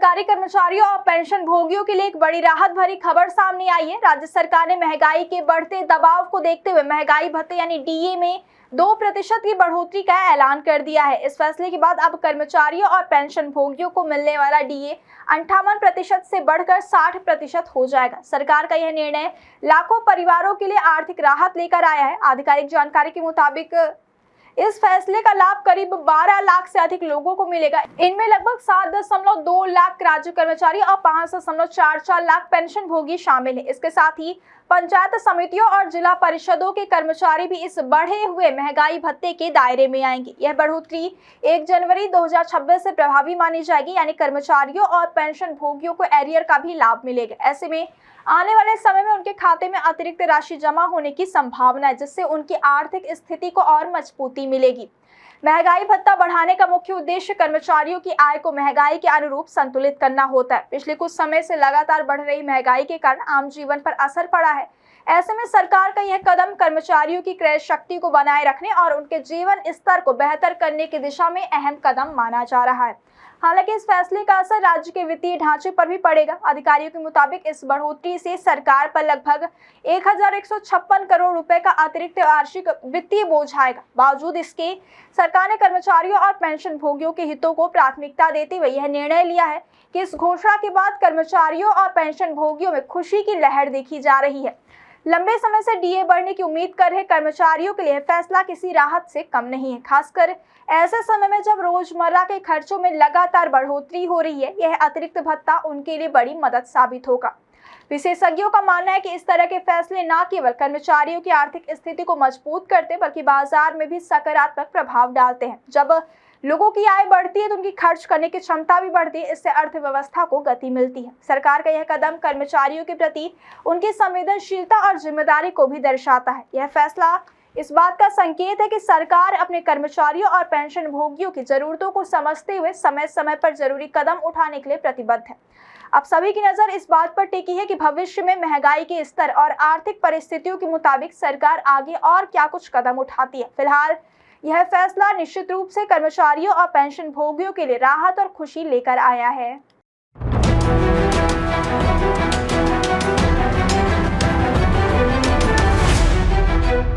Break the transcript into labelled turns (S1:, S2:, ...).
S1: सरकारी कर्मचारियों और पेंशन भोगियों के लिए एक बड़ी राहत भरी खबर सामने आई है। राज्य सरकार ने महंगाई के बढ़ते दबाव को देखते हुए महंगाई भत्ते यानी डीए में 2% की बढ़ोतरी का ऐलान कर दिया है। इस फैसले के बाद अब कर्मचारियों और पेंशन भोगियों को मिलने वाला डीए 58% से बढ़कर 60% हो जाएगा। सरकार का यह निर्णय लाखों परिवारों के लिए आर्थिक राहत लेकर आया है। आधिकारिक जानकारी के मुताबिक इस फैसले का लाभ करीब 12 लाख से अधिक लोगों को मिलेगा। इनमें लगभग 7.2 लाख राज्य कर्मचारी और 5.44 लाख पेंशन भोगी शामिल हैं। इसके साथ ही पंचायत समितियों और जिला परिषदों के कर्मचारी भी इस बढ़े हुए महंगाई भत्ते के दायरे में आएंगे। यह बढ़ोतरी 1 जनवरी 2026 से प्रभावी मानी जाएगी, यानी कर्मचारियों और पेंशन भोगियों को एरियर का भी लाभ मिलेगा। ऐसे में आने वाले समय में उनके खाते में अतिरिक्त राशि जमा होने की संभावना है, जिससे उनकी आर्थिक स्थिति को और मजबूती मिलेगी। महंगाई भत्ता बढ़ाने का मुख्य उद्देश्य कर्मचारियों की आय को महंगाई के अनुरूप संतुलित करना होता है। पिछले कुछ समय से लगातार बढ़ रही महंगाई के कारण आम जीवन पर असर पड़ा है। ऐसे में सरकार का यह कदम कर्मचारियों की क्रय शक्ति को बनाए रखने और उनके जीवन स्तर को बेहतर करने की दिशा में अहम कदम माना जा रहा है। हालांकि इस फैसले का असर राज्य के वित्तीय ढांचे पर भी पड़ेगा। अधिकारियों के मुताबिक इस बढ़ोतरी से सरकार पर लगभग 1156 करोड़ रुपए का अतिरिक्त वार्षिक वित्तीय बोझ आएगा। बावजूद इसके सरकार ने कर्मचारियों और पेंशन भोगियों के हितों को प्राथमिकता देते हुए यह निर्णय लिया है कि इस घोषणा के बाद कर्मचारियों और पेंशन भोगियों में खुशी की लहर देखी जा रही है। लंबे समय से डीए बढ़ने की उम्मीद कर रहे कर्मचारियों के लिए फैसला किसी राहत से कम नहीं है। खासकर ऐसे समय में जब रोजमर्रा के खर्चों में लगातार बढ़ोतरी हो रही है, यह अतिरिक्त भत्ता उनके लिए बड़ी मदद साबित होगा। विशेषज्ञों का मानना है कि इस तरह के फैसले न केवल कर्मचारियों की आर्थिक स्थिति को मजबूत करते बल्कि बाजार में भी सकारात्मक प्रभाव डालते हैं। जब लोगों की आय बढ़ती है तो उनकी खर्च करने की क्षमता भी बढ़ती है। इससे अर्थव्यवस्था को गति मिलती है। सरकार का यह कदम कर्मचारियों के प्रति उनकी संवेदनशीलता और जिम्मेदारी को भी दर्शाता है। यह फैसला इस बात का संकेत है कि सरकार अपने कर्मचारियों और पेंशन भोगियों की जरूरतों को समझते हुए समय समय पर जरूरी कदम उठाने के लिए प्रतिबद्ध है। अब सभी की नजर इस बात पर टिकी है कि भविष्य में महंगाई के स्तर और आर्थिक परिस्थितियों के मुताबिक सरकार आगे और क्या कुछ कदम उठाती है। फिलहाल यह फैसला निश्चित रूप से कर्मचारियों और पेंशन भोगियों के लिए राहत और खुशी लेकर आया है।